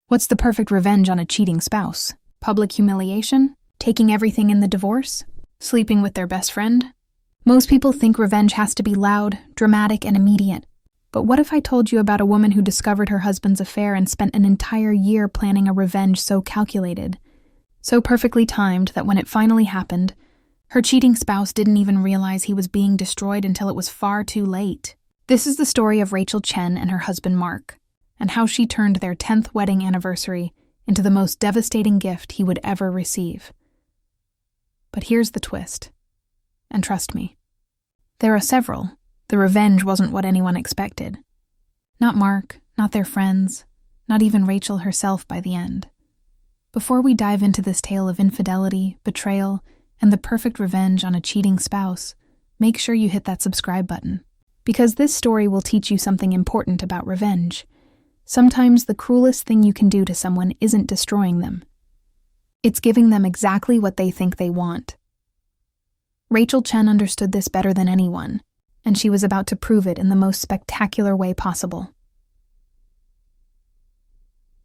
What's the perfect revenge on a cheating spouse? Public humiliation? Taking everything in the divorce? Sleeping with their best friend? Most people think revenge has to be loud, dramatic, and immediate. But what if I told you about a woman who discovered her husband's affair and spent an entire year planning a revenge so calculated, so perfectly timed that when it finally happened, her cheating spouse didn't even realize he was being destroyed until it was far too late? This is the story of Rachel Chen and her husband Mark, and how she turned their 10th wedding anniversary into the most devastating gift he would ever receive. But here's the twist. And trust me, there are several. The revenge wasn't what anyone expected. Not Mark, not their friends, not even Rachel herself by the end. Before we dive into this tale of infidelity, betrayal, and the perfect revenge on a cheating spouse, make sure you hit that subscribe button, because this story will teach you something important about revenge. Sometimes the cruelest thing you can do to someone isn't destroying them. It's giving them exactly what they think they want. Rachel Chen understood this better than anyone, and she was about to prove it in the most spectacular way possible.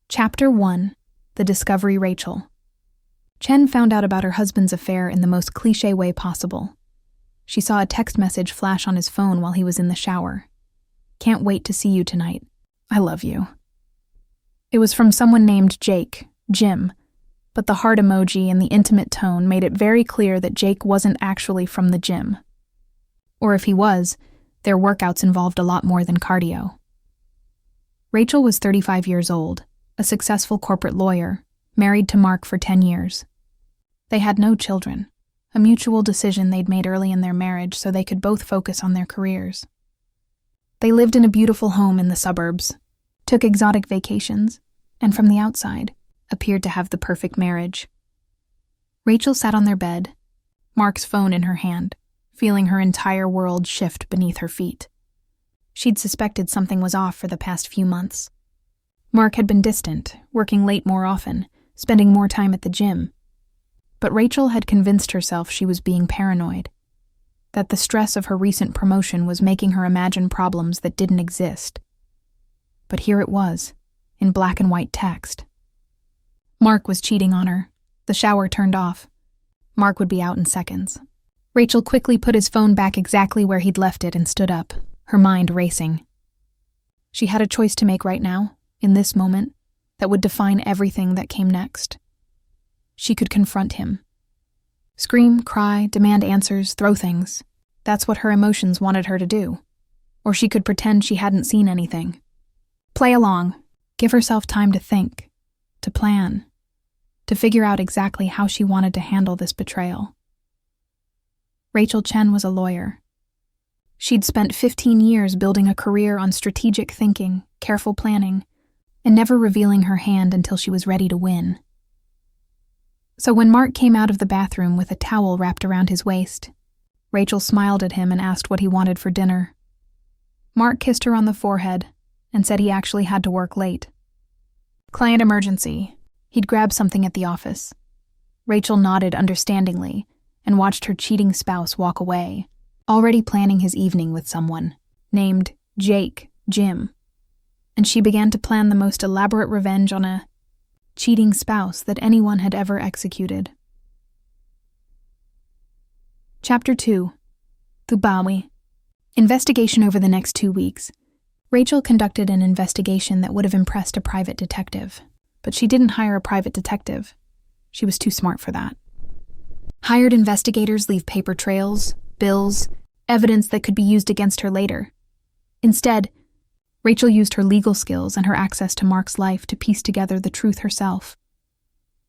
Chapter 1: The Discovery Rachel. Chen found out about her husband's affair in the most cliché way possible. She saw a text message flash on his phone while he was in the shower. "Can't wait to see you tonight. I love you." It was from someone named Jim, but the heart emoji and the intimate tone made it very clear that Jake wasn't actually from the gym. Or if he was, their workouts involved a lot more than cardio. Rachel was 35 years old, a successful corporate lawyer, married to Mark for 10 years. They had no children, a mutual decision they'd made early in their marriage so they could both focus on their careers. They lived in a beautiful home in the suburbs, took exotic vacations, and from the outside, appeared to have the perfect marriage. Rachel sat on their bed, Mark's phone in her hand, feeling her entire world shift beneath her feet. She'd suspected something was off for the past few months. Mark had been distant, working late more often, spending more time at the gym. But Rachel had convinced herself she was being paranoid, that the stress of her recent promotion was making her imagine problems that didn't exist. But here it was, in black and white text. Mark was cheating on her. The shower turned off. Mark would be out in seconds. Rachel quickly put his phone back exactly where he'd left it and stood up, her mind racing. She had a choice to make right now, in this moment, that would define everything that came next. She could confront him. Scream, cry, demand answers, throw things. That's what her emotions wanted her to do. Or she could pretend she hadn't seen anything. Play along. Give herself time to think, to plan, to figure out exactly how she wanted to handle this betrayal. Rachel Chen was a lawyer. She'd spent 15 years building a career on strategic thinking, careful planning, and never revealing her hand until she was ready to win. So when Mark came out of the bathroom with a towel wrapped around his waist, Rachel smiled at him and asked what he wanted for dinner. Mark kissed her on the forehead and said he actually had to work late. Client emergency. He'd grab something at the office. Rachel nodded understandingly and watched her cheating spouse walk away, already planning his evening with someone named Jim. And she began to plan the most elaborate revenge on a cheating spouse that anyone had ever executed. Chapter 2: Thubawi. Investigation. Over the next 2 weeks, Rachel conducted an investigation that would have impressed a private detective, but she didn't hire a private detective. She was too smart for that. Hired investigators leave paper trails, bills, evidence that could be used against her later. Instead, Rachel used her legal skills and her access to Mark's life to piece together the truth herself.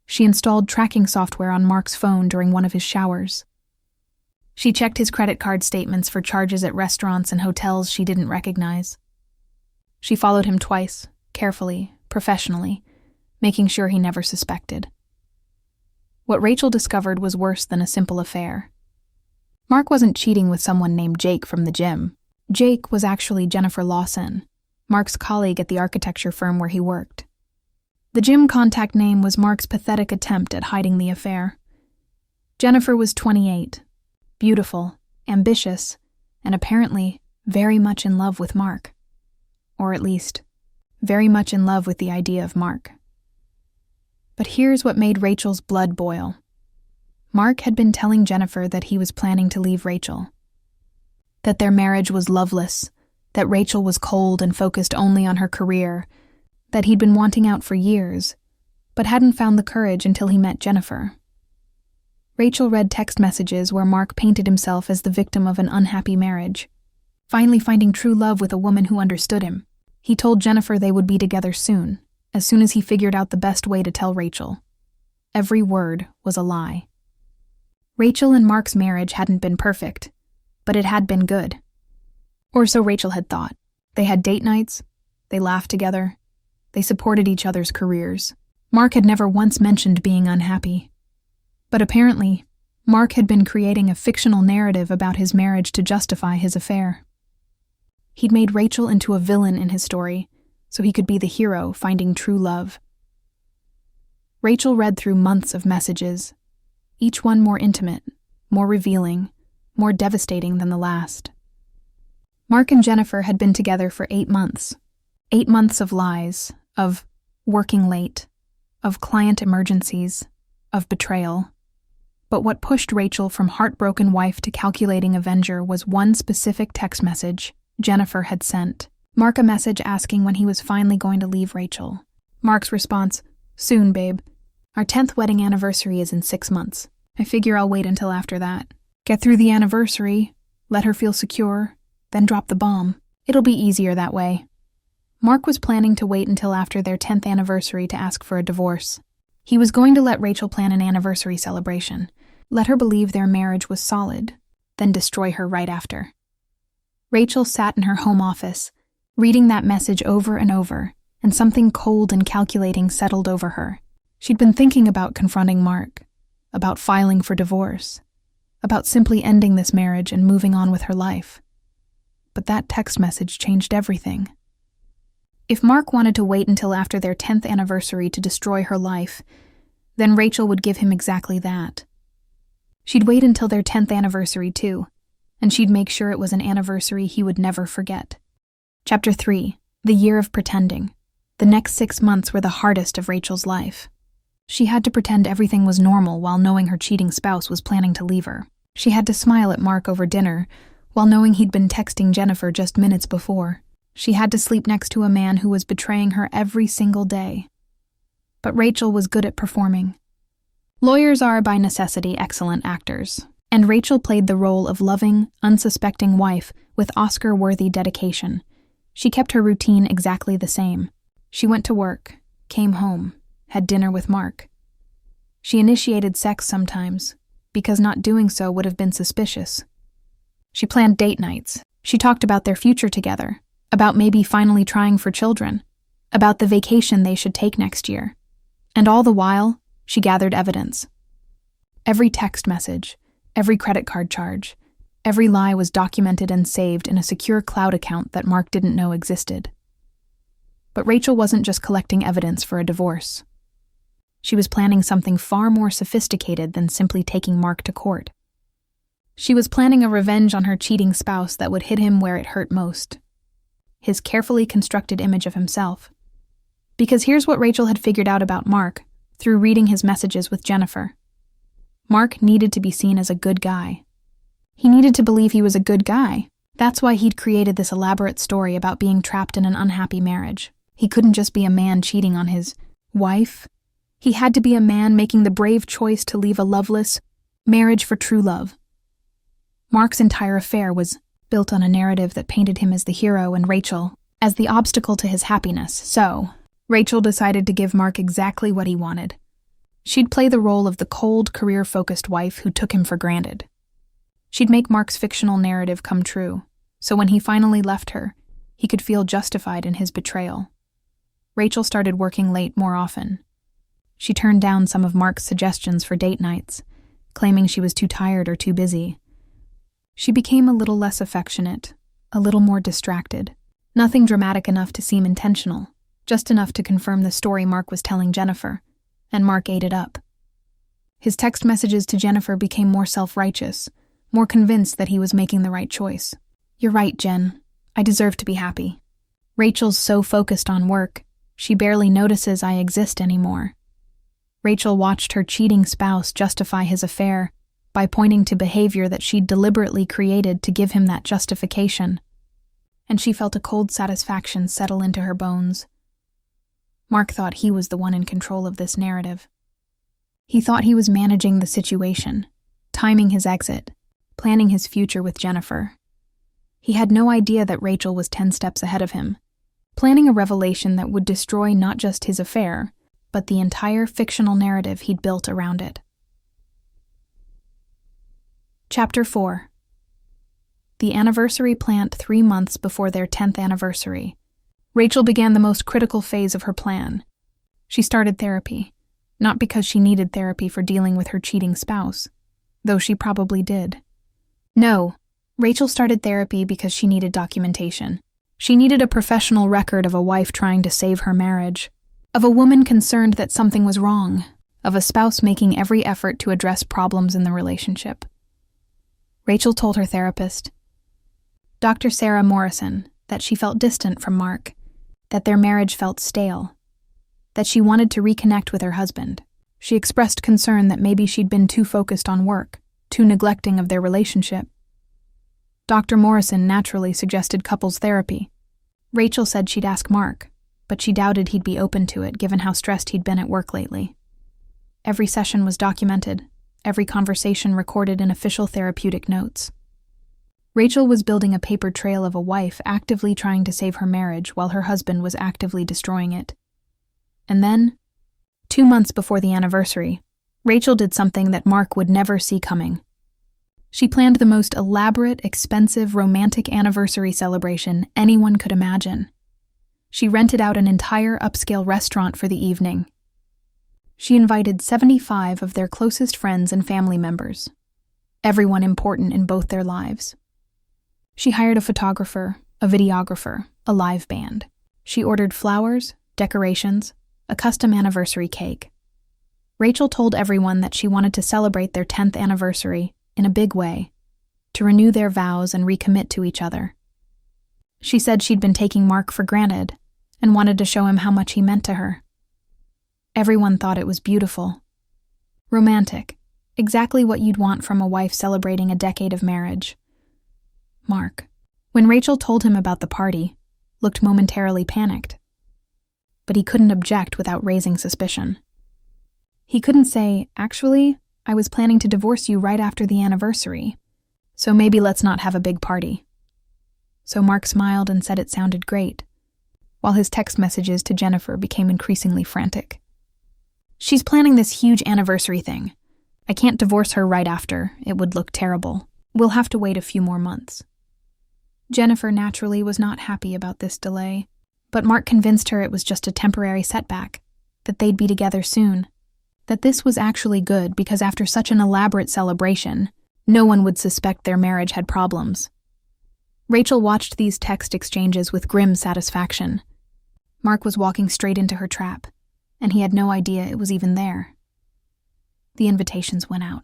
She installed tracking software on Mark's phone during one of his showers. She checked his credit card statements for charges at restaurants and hotels she didn't recognize. She followed him twice, carefully, professionally, making sure he never suspected. What Rachel discovered was worse than a simple affair. Mark wasn't cheating with someone named Jake from the gym. Jake was actually Jennifer Lawson, Mark's colleague at the architecture firm where he worked. The gym contact name was Mark's pathetic attempt at hiding the affair. Jennifer was 28, beautiful, ambitious, and apparently very much in love with Mark. Or at least, very much in love with the idea of Mark. But here's what made Rachel's blood boil. Mark had been telling Jennifer that he was planning to leave Rachel. That their marriage was loveless, that Rachel was cold and focused only on her career, that he'd been wanting out for years, but hadn't found the courage until he met Jennifer. Rachel read text messages where Mark painted himself as the victim of an unhappy marriage, finally finding true love with a woman who understood him. He told Jennifer they would be together soon as he figured out the best way to tell Rachel. Every word was a lie. Rachel and Mark's marriage hadn't been perfect, but it had been good. Or so Rachel had thought. They had date nights, they laughed together, they supported each other's careers. Mark had never once mentioned being unhappy. But apparently, Mark had been creating a fictional narrative about his marriage to justify his affair. He'd made Rachel into a villain in his story, so he could be the hero finding true love. Rachel read through months of messages, each one more intimate, more revealing, more devastating than the last. Mark and Jennifer had been together for 8 months. 8 months of lies, of working late, of client emergencies, of betrayal. But what pushed Rachel from heartbroken wife to calculating avenger was one specific text message Jennifer had sent. Mark a message asking when he was finally going to leave Rachel. Mark's response, "Soon, babe. Our 10th wedding anniversary is in 6 months. I figure I'll wait until after that. Get through the anniversary, let her feel secure, then drop the bomb. It'll be easier that way." Mark was planning to wait until after their 10th anniversary to ask for a divorce. He was going to let Rachel plan an anniversary celebration, let her believe their marriage was solid, then destroy her right after. Rachel sat in her home office, reading that message over and over, and something cold and calculating settled over her. She'd been thinking about confronting Mark, about filing for divorce, about simply ending this marriage and moving on with her life. But that text message changed everything. If Mark wanted to wait until after their 10th anniversary to destroy her life, then Rachel would give him exactly that. She'd wait until their 10th anniversary too, and she'd make sure it was an anniversary he would never forget. Chapter 3. The Year of Pretending. The next 6 months were the hardest of Rachel's life. She had to pretend everything was normal while knowing her cheating spouse was planning to leave her. She had to smile at Mark over dinner while knowing he'd been texting Jennifer just minutes before. She had to sleep next to a man who was betraying her every single day. But Rachel was good at performing. Lawyers are by necessity excellent actors, and Rachel played the role of loving, unsuspecting wife with Oscar-worthy dedication. She kept her routine exactly the same. She went to work, came home, had dinner with Mark. She initiated sex sometimes, because not doing so would have been suspicious. She planned date nights. She talked about their future together, about maybe finally trying for children, about the vacation they should take next year. And all the while, she gathered evidence. Every text message, every credit card charge, every lie was documented and saved in a secure cloud account that Mark didn't know existed. But Rachel wasn't just collecting evidence for a divorce. She was planning something far more sophisticated than simply taking Mark to court. She was planning a revenge on her cheating spouse that would hit him where it hurt most: his carefully constructed image of himself. Because here's what Rachel had figured out about Mark through reading his messages with Jennifer. Mark needed to be seen as a good guy. He needed to believe he was a good guy. That's why he'd created this elaborate story about being trapped in an unhappy marriage. He couldn't just be a man cheating on his wife. He had to be a man making the brave choice to leave a loveless marriage for true love. Mark's entire affair was built on a narrative that painted him as the hero and Rachel as the obstacle to his happiness. So, Rachel decided to give Mark exactly what he wanted. She'd play the role of the cold, career-focused wife who took him for granted. She'd make Mark's fictional narrative come true, so when he finally left her, he could feel justified in his betrayal. Rachel started working late more often. She turned down some of Mark's suggestions for date nights, claiming she was too tired or too busy. She became a little less affectionate, a little more distracted. Nothing dramatic enough to seem intentional, just enough to confirm the story Mark was telling Jennifer, and Mark ate it up. His text messages to Jennifer became more self-righteous, more convinced that he was making the right choice. "You're right, Jen. I deserve to be happy. Rachel's so focused on work, she barely notices I exist anymore. Rachel watched her cheating spouse justify his affair by pointing to behavior that she'd deliberately created to give him that justification, and she felt a cold satisfaction settle into her bones. Mark thought he was the one in control of this narrative. He thought he was managing the situation, timing his exit, planning his future with Jennifer. He had no idea that Rachel was 10 steps ahead of him, planning a revelation that would destroy not just his affair, but the entire fictional narrative he'd built around it. Chapter 4. The anniversary plant 3 months before their 10th anniversary. Rachel began the most critical phase of her plan. She started therapy, not because she needed therapy for dealing with her cheating spouse, though she probably did. No, Rachel started therapy because she needed documentation. She needed a professional record of a wife trying to save her marriage, of a woman concerned that something was wrong, of a spouse making every effort to address problems in the relationship. Rachel told her therapist, Dr. Sarah Morrison, that she felt distant from Mark, that their marriage felt stale, that she wanted to reconnect with her husband. She expressed concern that maybe she'd been too focused on work, too neglecting of their relationship. Dr. Morrison naturally suggested couples therapy. Rachel said she'd ask Mark, but she doubted he'd be open to it given how stressed he'd been at work lately. Every session was documented, every conversation recorded in official therapeutic notes. Rachel was building a paper trail of a wife actively trying to save her marriage while her husband was actively destroying it. And then, 2 months before the anniversary, Rachel did something that Mark would never see coming. She planned the most elaborate, expensive, romantic anniversary celebration anyone could imagine. She rented out an entire upscale restaurant for the evening. She invited 75 of their closest friends and family members, everyone important in both their lives. She hired a photographer, a videographer, a live band. She ordered flowers, decorations, a custom anniversary cake. Rachel told everyone that she wanted to celebrate their 10th anniversary in a big way, to renew their vows and recommit to each other. She said she'd been taking Mark for granted and wanted to show him how much he meant to her. Everyone thought it was beautiful. Romantic, exactly what you'd want from a wife celebrating a decade of marriage. Mark, when Rachel told him about the party, looked momentarily panicked. But he couldn't object without raising suspicion. He couldn't say, actually, I was planning to divorce you right after the anniversary, so maybe let's not have a big party. So Mark smiled and said it sounded great, while his text messages to Jennifer became increasingly frantic. She's planning this huge anniversary thing. I can't divorce her right after, it would look terrible. We'll have to wait a few more months. Jennifer naturally was not happy about this delay, but Mark convinced her it was just a temporary setback, that they'd be together soon, that this was actually good because after such an elaborate celebration, no one would suspect their marriage had problems. Rachel watched these text exchanges with grim satisfaction. Mark was walking straight into her trap, and he had no idea it was even there. The invitations went out.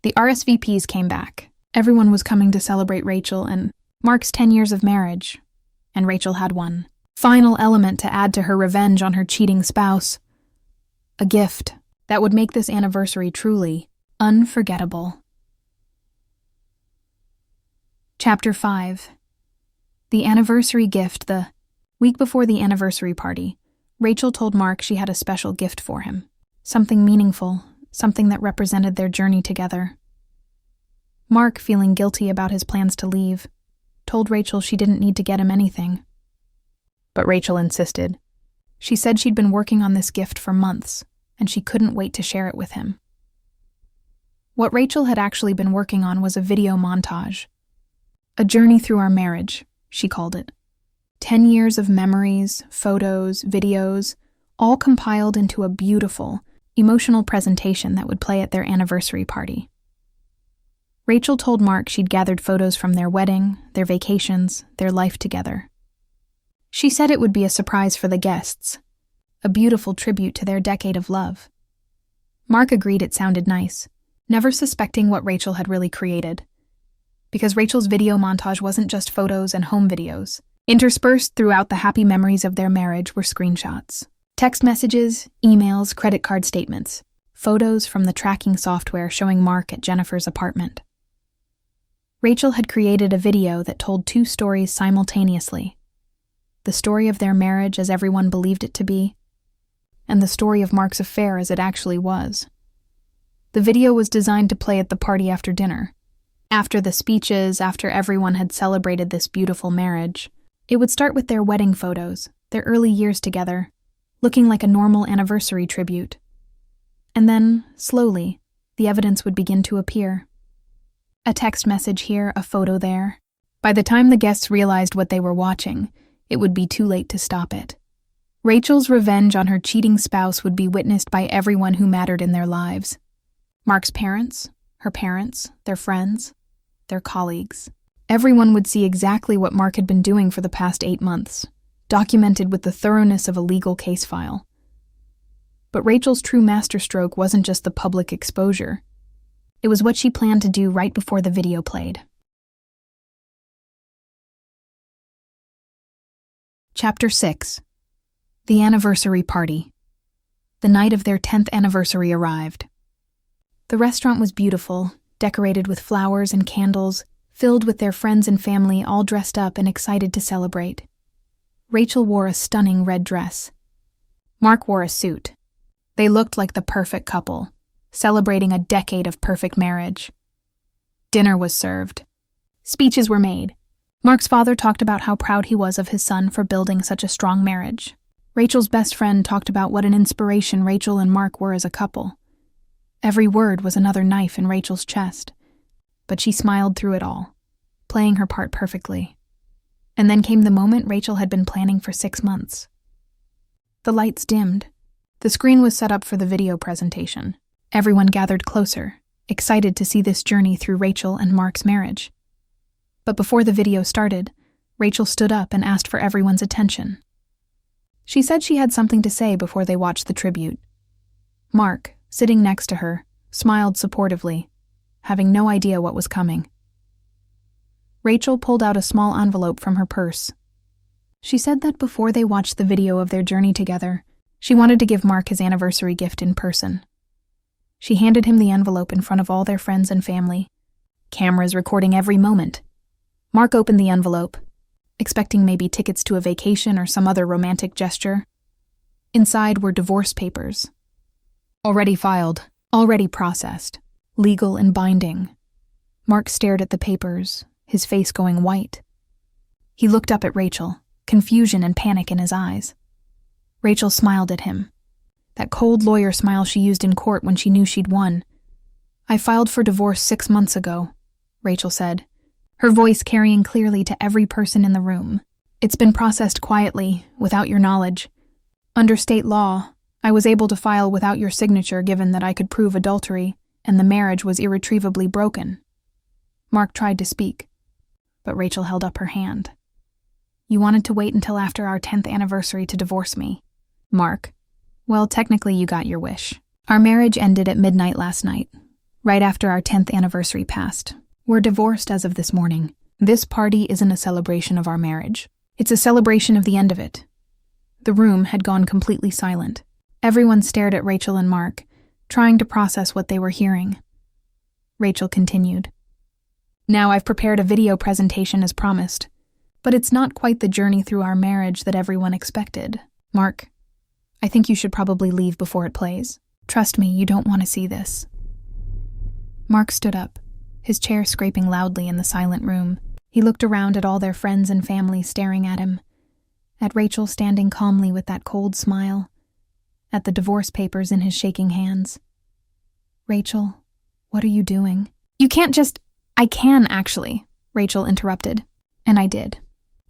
The RSVPs came back. Everyone was coming to celebrate Rachel and Mark's 10 years of marriage, and Rachel had one final element to add to her revenge on her cheating spouse. A gift that would make this anniversary truly unforgettable. Chapter 5. The anniversary gift. The week before the anniversary party, Rachel told Mark she had a special gift for him. Something meaningful, something that represented their journey together. Mark, feeling guilty about his plans to leave, told Rachel she didn't need to get him anything. But Rachel insisted. She said she'd been working on this gift for months, and she couldn't wait to share it with him. What Rachel had actually been working on was a video montage. A journey through our marriage, she called it. 10 years of memories, photos, videos, all compiled into a beautiful, emotional presentation that would play at their anniversary party. Rachel told Mark she'd gathered photos from their wedding, their vacations, their life together. She said it would be a surprise for the guests, a beautiful tribute to their decade of love. Mark agreed it sounded nice, never suspecting what Rachel had really created. Because Rachel's video montage wasn't just photos and home videos. Interspersed throughout the happy memories of their marriage were screenshots. Text messages, emails, credit card statements, photos from the tracking software showing Mark at Jennifer's apartment. Rachel had created a video that told two stories simultaneously: the story of their marriage as everyone believed it to be, and the story of Mark's affair as it actually was. The video was designed to play at the party after dinner. After the speeches, after everyone had celebrated this beautiful marriage, it would start with their wedding photos, their early years together, looking like a normal anniversary tribute. And then, slowly, the evidence would begin to appear. A text message here, a photo there. By the time the guests realized what they were watching, it would be too late to stop it. Rachel's revenge on her cheating spouse would be witnessed by everyone who mattered in their lives. Mark's parents, her parents, their friends, their colleagues. Everyone would see exactly what Mark had been doing for the past 8 months, documented with the thoroughness of a legal case file. But Rachel's true masterstroke wasn't just the public exposure. It was what she planned to do right before the video played. Chapter 6. The Anniversary Party. The night of their 10th anniversary arrived. The restaurant was beautiful, decorated with flowers and candles, filled with their friends and family all dressed up and excited to celebrate. Rachel wore a stunning red dress. Mark wore a suit. They looked like the perfect couple, celebrating a decade of perfect marriage. Dinner was served. Speeches were made. Mark's father talked about how proud he was of his son for building such a strong marriage. Rachel's best friend talked about what an inspiration Rachel and Mark were as a couple. Every word was another knife in Rachel's chest, but she smiled through it all, playing her part perfectly. And then came the moment Rachel had been planning for 6 months. The lights dimmed. The screen was set up for the video presentation. Everyone gathered closer, excited to see this journey through Rachel and Mark's marriage. But before the video started, Rachel stood up and asked for everyone's attention. She said she had something to say before they watched the tribute. Mark, sitting next to her, smiled supportively, having no idea what was coming. Rachel pulled out a small envelope from her purse. She said that before they watched the video of their journey together, she wanted to give Mark his anniversary gift in person. She handed him the envelope in front of all their friends and family, cameras recording every moment. Mark opened the envelope, expecting maybe tickets to a vacation or some other romantic gesture. Inside were divorce papers. Already filed, already processed, legal and binding. Mark stared at the papers, his face going white. He looked up at Rachel, confusion and panic in his eyes. Rachel smiled at him, that cold lawyer smile she used in court when she knew she'd won. "I filed for divorce 6 months ago," Rachel said, her voice carrying clearly to every person in the room. "It's been processed quietly, without your knowledge. Under state law, I was able to file without your signature given that I could prove adultery, and the marriage was irretrievably broken." Mark tried to speak, but Rachel held up her hand. "You wanted to wait until after our 10th anniversary to divorce me." "Mark, well, technically you got your wish. Our marriage ended at midnight last night, right after our 10th anniversary passed. We're divorced as of this morning. This party isn't a celebration of our marriage. It's a celebration of the end of it." The room had gone completely silent. Everyone stared at Rachel and Mark, trying to process what they were hearing. Rachel continued. "Now I've prepared a video presentation as promised, but it's not quite the journey through our marriage that everyone expected. Mark, I think you should probably leave before it plays. Trust me, you don't want to see this." Mark stood up, his chair scraping loudly in the silent room. He looked around at all their friends and family staring at him, at Rachel standing calmly with that cold smile, at the divorce papers in his shaking hands. "Rachel, what are you doing?" "You can't just—" "I can, actually," Rachel interrupted. "And I did.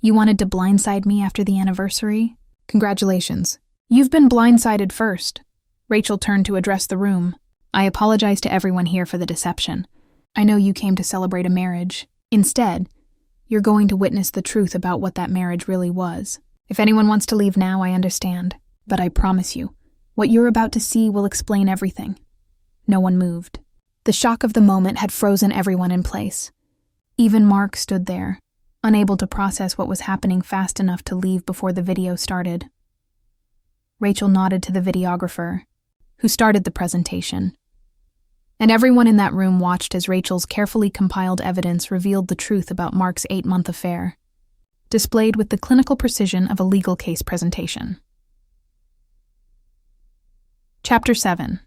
You wanted to blindside me after the anniversary? Congratulations. You've been blindsided first." Rachel turned to address the room. "I apologize to everyone here for the deception. I know you came to celebrate a marriage. Instead, you're going to witness the truth about what that marriage really was. If anyone wants to leave now, I understand. But I promise you, what you're about to see will explain everything." No one moved. The shock of the moment had frozen everyone in place. Even Mark stood there, unable to process what was happening fast enough to leave before the video started. Rachel nodded to the videographer, who started the presentation. And everyone in that room watched as Rachel's carefully compiled evidence revealed the truth about Mark's 8-month affair, displayed with the clinical precision of a legal case presentation. Chapter 7.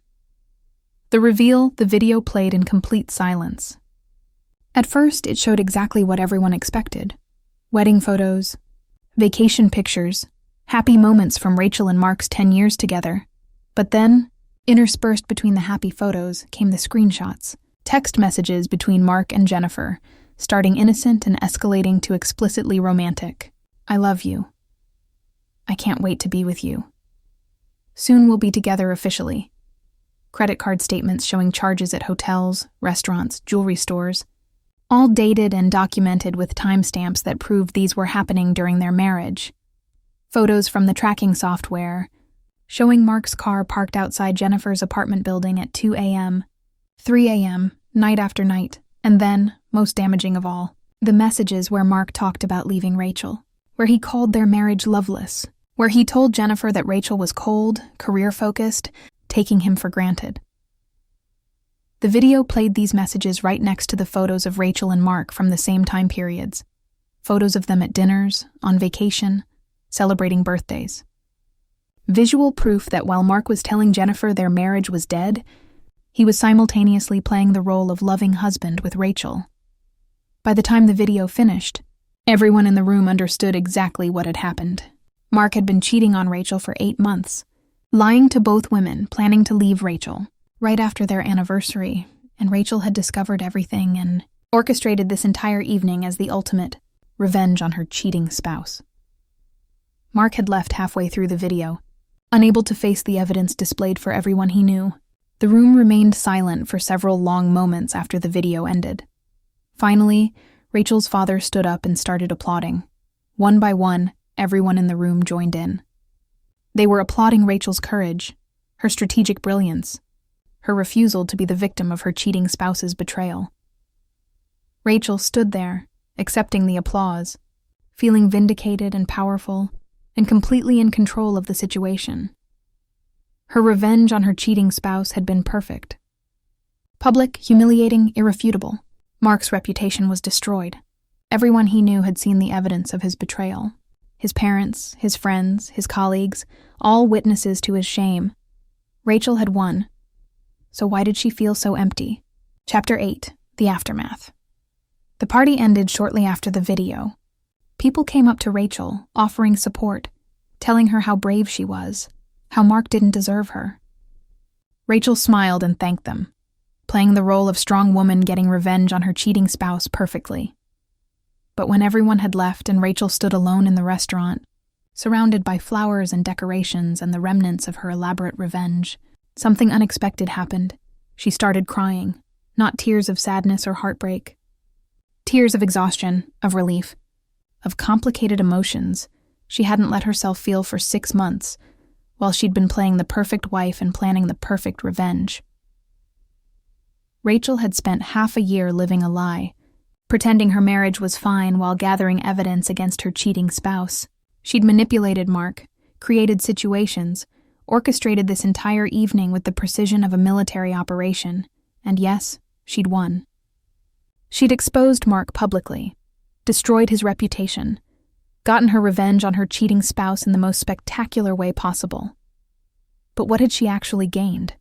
The reveal. The video played in complete silence. At first, it showed exactly what everyone expected. Wedding photos, vacation pictures, happy moments from Rachel and Mark's 10 years together. But then, interspersed between the happy photos, came the screenshots, text messages between Mark and Jennifer, starting innocent and escalating to explicitly romantic. I love you. I can't wait to be with you. Soon we'll be together officially. Credit card statements showing charges at hotels, restaurants, jewelry stores, all dated and documented with timestamps that proved these were happening during their marriage. Photos from the tracking software, showing Mark's car parked outside Jennifer's apartment building at 2 a.m., 3 a.m., night after night, and then, most damaging of all, the messages where Mark talked about leaving Rachel, where he called their marriage loveless, where he told Jennifer that Rachel was cold, career-focused, taking him for granted. The video played these messages right next to the photos of Rachel and Mark from the same time periods, photos of them at dinners, on vacation, celebrating birthdays. Visual proof that while Mark was telling Jennifer their marriage was dead, he was simultaneously playing the role of loving husband with Rachel. By the time the video finished, everyone in the room understood exactly what had happened. Mark had been cheating on Rachel for 8 months, lying to both women, planning to leave Rachel right after their anniversary, and Rachel had discovered everything and orchestrated this entire evening as the ultimate revenge on her cheating spouse. Mark had left halfway through the video, unable to face the evidence displayed for everyone he knew. The room remained silent for several long moments after the video ended. Finally, Rachel's father stood up and started applauding. One by one, everyone in the room joined in. They were applauding Rachel's courage, her strategic brilliance, her refusal to be the victim of her cheating spouse's betrayal. Rachel stood there, accepting the applause, feeling vindicated and powerful, and completely in control of the situation. Her revenge on her cheating spouse had been perfect. Public, humiliating, irrefutable. Mark's reputation was destroyed. Everyone he knew had seen the evidence of his betrayal. His parents, his friends, his colleagues, all witnesses to his shame. Rachel had won. So why did she feel so empty? Chapter 8. The Aftermath. The party ended shortly after the video. People came up to Rachel, offering support, telling her how brave she was, how Mark didn't deserve her. Rachel smiled and thanked them, playing the role of strong woman getting revenge on her cheating spouse perfectly. But when everyone had left and Rachel stood alone in the restaurant, surrounded by flowers and decorations and the remnants of her elaborate revenge, something unexpected happened. She started crying, not tears of sadness or heartbreak. Tears of exhaustion, of relief, of complicated emotions she hadn't let herself feel for 6 months, while she'd been playing the perfect wife and planning the perfect revenge. Rachel had spent half a year living a lie, pretending her marriage was fine while gathering evidence against her cheating spouse. She'd manipulated Mark, created situations, orchestrated this entire evening with the precision of a military operation, and yes, she'd won. She'd exposed Mark publicly, destroyed his reputation, gotten her revenge on her cheating spouse in the most spectacular way possible. But what had she actually gained?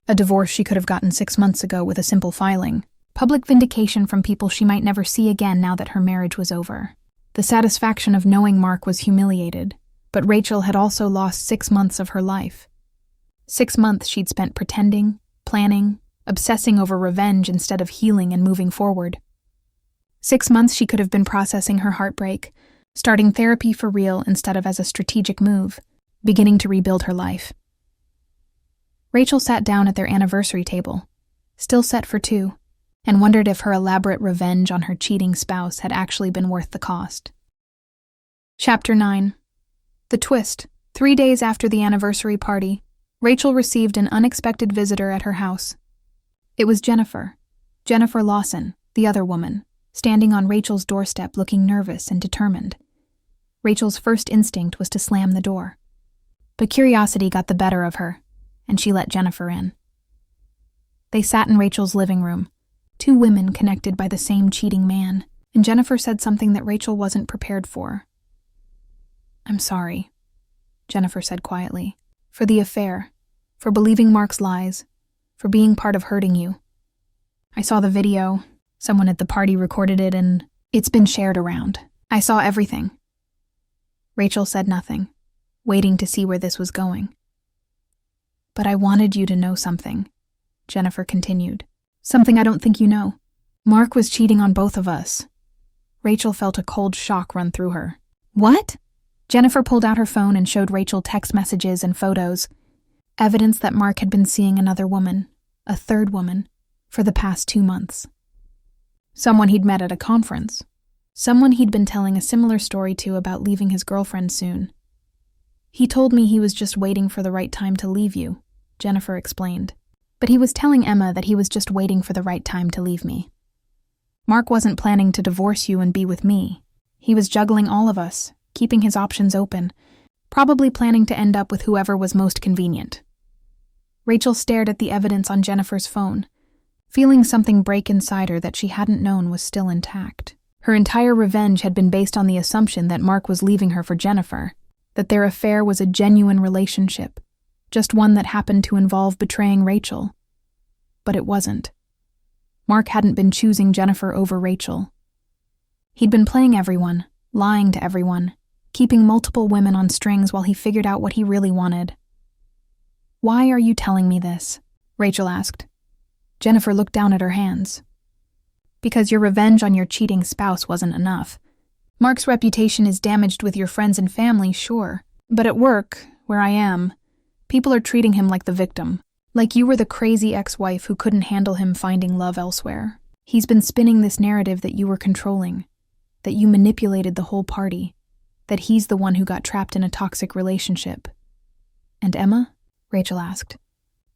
A divorce she could have gotten 6 months ago with a simple filing, public vindication from people she might never see again now that her marriage was over. The satisfaction of knowing Mark was humiliated, but Rachel had also lost 6 months of her life. 6 months she'd spent pretending, planning, obsessing over revenge instead of healing and moving forward. 6 months she could have been processing her heartbreak, starting therapy for real instead of as a strategic move, beginning to rebuild her life. Rachel sat down at their anniversary table, still set for 2, and wondered if her elaborate revenge on her cheating spouse had actually been worth the cost. Chapter 9. The twist. 3 days after the anniversary party, Rachel received an unexpected visitor at her house. It was Jennifer Lawson, the other woman, standing on Rachel's doorstep looking nervous and determined. Rachel's first instinct was to slam the door. But curiosity got the better of her, and she let Jennifer in. They sat in Rachel's living room, two women connected by the same cheating man, and Jennifer said something that Rachel wasn't prepared for. "I'm sorry," Jennifer said quietly, "for the affair, for believing Mark's lies, for being part of hurting you. I saw the video, someone at the party recorded it, and it's been shared around. I saw everything." Rachel said nothing, waiting to see where this was going. "But I wanted you to know something," Jennifer continued. "Something I don't think you know. Mark was cheating on both of us." Rachel felt a cold shock run through her. "What?" Jennifer pulled out her phone and showed Rachel text messages and photos, evidence that Mark had been seeing another woman, a third woman, for the past 2 months. Someone he'd met at a conference. Someone he'd been telling a similar story to about leaving his girlfriend soon. "He told me he was just waiting for the right time to leave you," Jennifer explained. "But he was telling Emma that he was just waiting for the right time to leave me. Mark wasn't planning to divorce you and be with me. He was juggling all of us, keeping his options open, probably planning to end up with whoever was most convenient." Rachel stared at the evidence on Jennifer's phone, feeling something break inside her that she hadn't known was still intact. Her entire revenge had been based on the assumption that Mark was leaving her for Jennifer, that their affair was a genuine relationship, just one that happened to involve betraying Rachel. But it wasn't. Mark hadn't been choosing Jennifer over Rachel. He'd been playing everyone, lying to everyone, keeping multiple women on strings while he figured out what he really wanted. "Why are you telling me this?" Rachel asked. Jennifer looked down at her hands. "Because your revenge on your cheating spouse wasn't enough. Mark's reputation is damaged with your friends and family, sure. But at work, where I am, people are treating him like the victim. Like you were the crazy ex-wife who couldn't handle him finding love elsewhere. He's been spinning this narrative that you were controlling, that you manipulated the whole party, that he's the one who got trapped in a toxic relationship." "And Emma?" Rachel asked.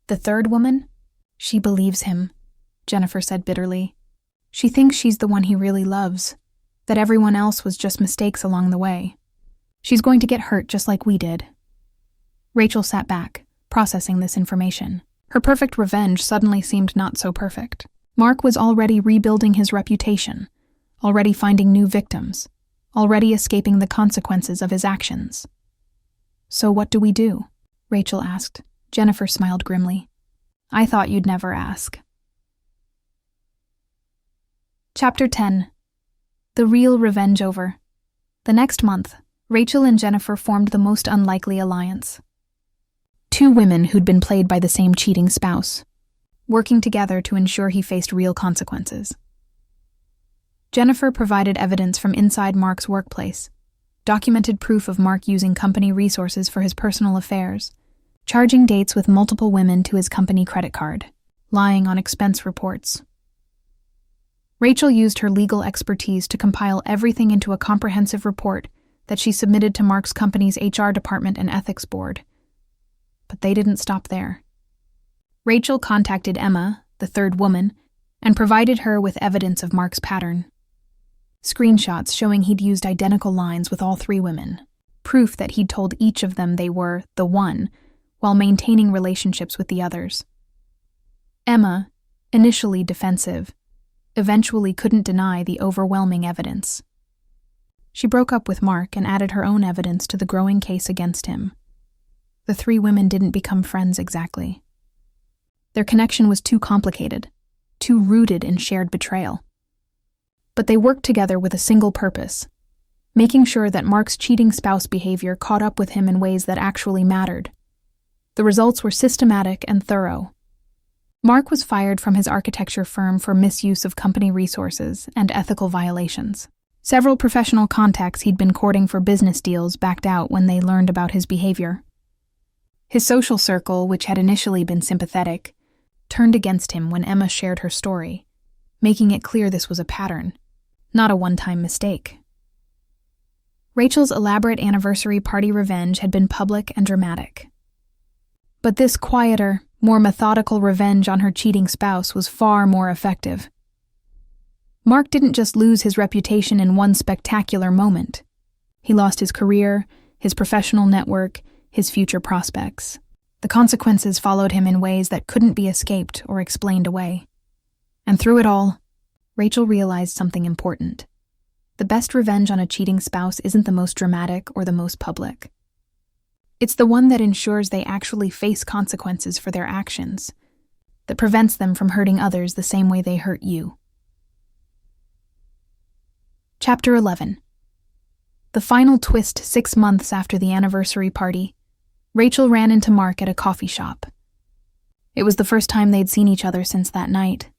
"The third woman? She believes him," Jennifer said bitterly. "She thinks she's the one he really loves, that everyone else was just mistakes along the way. She's going to get hurt just like we did." Rachel sat back, processing this information. Her perfect revenge suddenly seemed not so perfect. Mark was already rebuilding his reputation, already finding new victims, already escaping the consequences of his actions. "So what do we do?" Rachel asked. Jennifer smiled grimly. "I thought you'd never ask." Chapter 10. The Real Revenge Over. The next month, Rachel and Jennifer formed the most unlikely alliance. Two women who'd been played by the same cheating spouse, working together to ensure he faced real consequences. Jennifer provided evidence from inside Mark's workplace, documented proof of Mark using company resources for his personal affairs, charging dates with multiple women to his company credit card, lying on expense reports. Rachel used her legal expertise to compile everything into a comprehensive report that she submitted to Mark's company's HR department and ethics board. But they didn't stop there. Rachel contacted Emma, the third woman, and provided her with evidence of Mark's pattern. Screenshots showing he'd used identical lines with all three women, proof that he'd told each of them they were the one, while maintaining relationships with the others. Emma, initially defensive, eventually couldn't deny the overwhelming evidence. She broke up with Mark and added her own evidence to the growing case against him. The three women didn't become friends exactly. Their connection was too complicated, too rooted in shared betrayal. But they worked together with a single purpose, making sure that Mark's cheating spouse behavior caught up with him in ways that actually mattered. The results were systematic and thorough. Mark was fired from his architecture firm for misuse of company resources and ethical violations. Several professional contacts he'd been courting for business deals backed out when they learned about his behavior. His social circle, which had initially been sympathetic, turned against him when Emma shared her story, making it clear this was a pattern, not a one-time mistake. Rachel's elaborate anniversary party revenge had been public and dramatic. But this quieter, more methodical revenge on her cheating spouse was far more effective. Mark didn't just lose his reputation in one spectacular moment. He lost his career, his professional network, his future prospects. The consequences followed him in ways that couldn't be escaped or explained away. And through it all, Rachel realized something important. The best revenge on a cheating spouse isn't the most dramatic or the most public. It's the one that ensures they actually face consequences for their actions, that prevents them from hurting others the same way they hurt you. Chapter 11. The final twist 6 months after the anniversary party, Rachel ran into Mark at a coffee shop. It was the first time they'd seen each other since that night.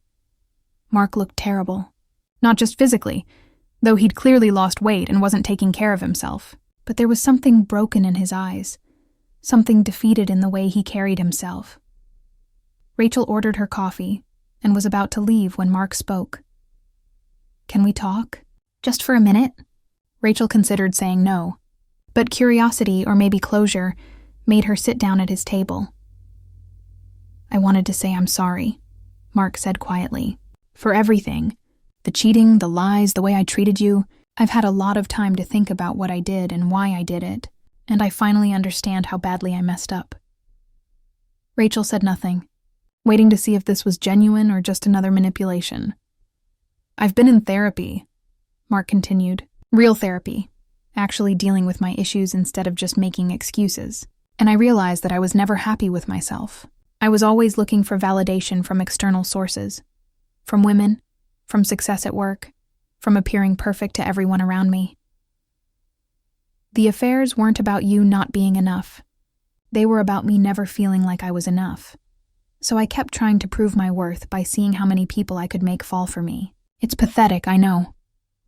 Mark looked terrible. Not just physically, though he'd clearly lost weight and wasn't taking care of himself, but there was something broken in his eyes, something defeated in the way he carried himself. Rachel ordered her coffee and was about to leave when Mark spoke. "Can we talk? Just for a minute?" Rachel considered saying no, but curiosity, or maybe closure, made her sit down at his table. "I wanted to say I'm sorry," Mark said quietly. "For everything. The cheating, the lies, the way I treated you. I've had a lot of time to think about what I did and why I did it, and I finally understand how badly I messed up." Rachel said nothing, waiting to see if this was genuine or just another manipulation. "I've been in therapy," Mark continued. "Real therapy, actually dealing with my issues instead of just making excuses. And I realized that I was never happy with myself. I was always looking for validation from external sources. From women, from success at work, from appearing perfect to everyone around me. The affairs weren't about you not being enough. They were about me never feeling like I was enough. So I kept trying to prove my worth by seeing how many people I could make fall for me. It's pathetic, I know."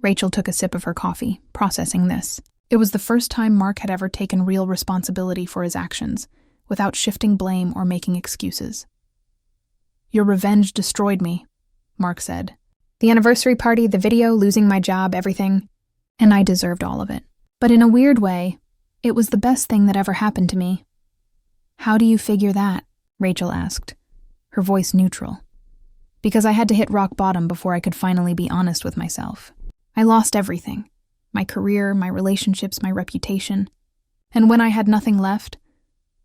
Rachel took a sip of her coffee, processing this. It was the first time Mark had ever taken real responsibility for his actions, without shifting blame or making excuses. "Your revenge destroyed me," Mark said. "The anniversary party, the video, losing my job, everything. And I deserved all of it. But in a weird way, it was the best thing that ever happened to me." "How do you figure that?" Rachel asked, her voice neutral. "Because I had to hit rock bottom before I could finally be honest with myself. I lost everything. My career, my relationships, my reputation. And when I had nothing left,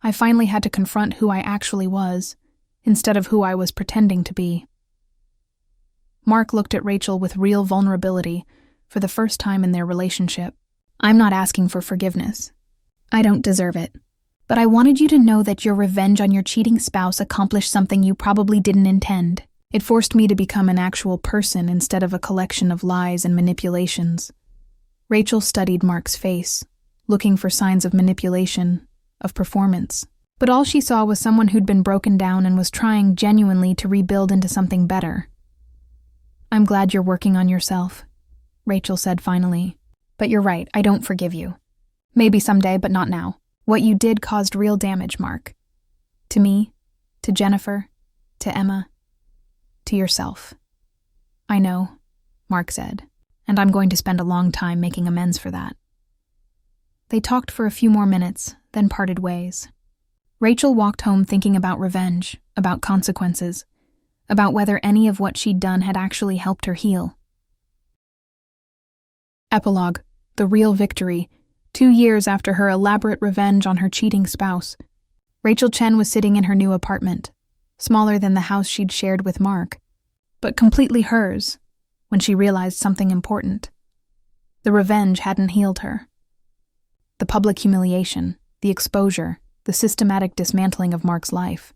I finally had to confront who I actually was, instead of who I was pretending to be." Mark looked at Rachel with real vulnerability for the first time in their relationship. "I'm not asking for forgiveness. I don't deserve it. But I wanted you to know that your revenge on your cheating spouse accomplished something you probably didn't intend. It forced me to become an actual person instead of a collection of lies and manipulations." Rachel studied Mark's face, looking for signs of manipulation, of performance. But all she saw was someone who'd been broken down and was trying genuinely to rebuild into something better. "I'm glad you're working on yourself," Rachel said finally. "But you're right, I don't forgive you. Maybe someday, but not now. What you did caused real damage, Mark. To me, to Jennifer, to Emma, to yourself." "I know," Mark said, "and I'm going to spend a long time making amends for that." They talked for a few more minutes, then parted ways. Rachel walked home thinking about revenge, about consequences, about whether any of what she'd done had actually helped her heal. Epilogue: The real victory. 2 years after her elaborate revenge on her cheating spouse, Rachel Chen was sitting in her new apartment, smaller than the house she'd shared with Mark, but completely hers, when she realized something important. The revenge hadn't healed her. The public humiliation, the exposure, the systematic dismantling of Mark's life,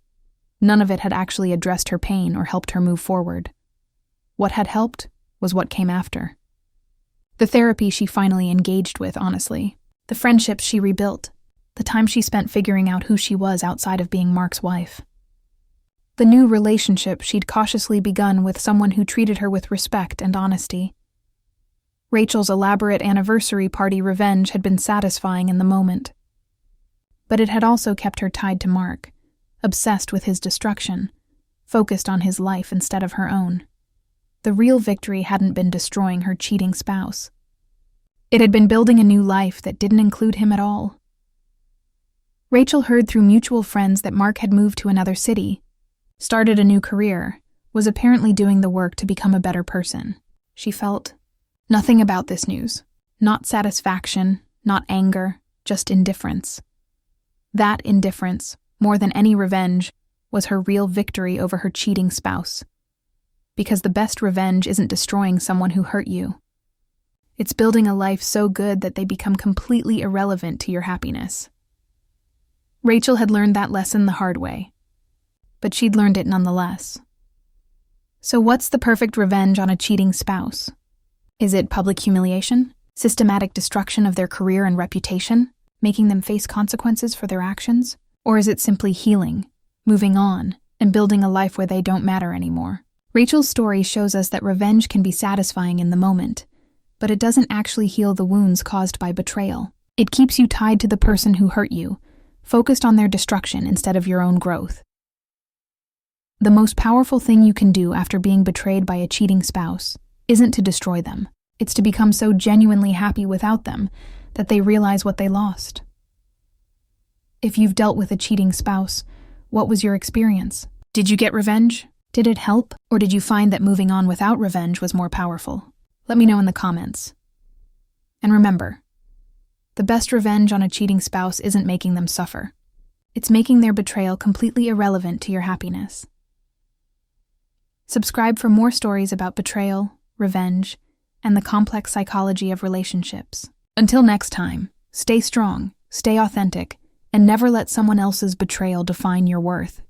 none of it had actually addressed her pain or helped her move forward. What had helped was what came after. The therapy she finally engaged with, honestly, the friendships she rebuilt, the time she spent figuring out who she was outside of being Mark's wife. The new relationship she'd cautiously begun with someone who treated her with respect and honesty. Rachel's elaborate anniversary party revenge had been satisfying in the moment. But it had also kept her tied to Mark, obsessed with his destruction, focused on his life instead of her own. The real victory hadn't been destroying her cheating spouse. It had been building a new life that didn't include him at all. Rachel heard through mutual friends that Mark had moved to another city, started a new career, was apparently doing the work to become a better person. She felt nothing about this news. Not satisfaction, not anger, just indifference. That indifference, more than any revenge, was her real victory over her cheating spouse. Because the best revenge isn't destroying someone who hurt you. It's building a life so good that they become completely irrelevant to your happiness. Rachel had learned that lesson the hard way, but she'd learned it nonetheless. So what's the perfect revenge on a cheating spouse? Is it public humiliation? Systematic destruction of their career and reputation, making them face consequences for their actions? Or is it simply healing, moving on, and building a life where they don't matter anymore? Rachel's story shows us that revenge can be satisfying in the moment, but it doesn't actually heal the wounds caused by betrayal. It keeps you tied to the person who hurt you, focused on their destruction instead of your own growth. The most powerful thing you can do after being betrayed by a cheating spouse isn't to destroy them. It's to become so genuinely happy without them that they realize what they lost. If you've dealt with a cheating spouse, what was your experience? Did you get revenge? Did it help? Or did you find that moving on without revenge was more powerful? Let me know in the comments. And remember, the best revenge on a cheating spouse isn't making them suffer. It's making their betrayal completely irrelevant to your happiness. Subscribe for more stories about betrayal, revenge, and the complex psychology of relationships. Until next time, stay strong, stay authentic, and never let someone else's betrayal define your worth.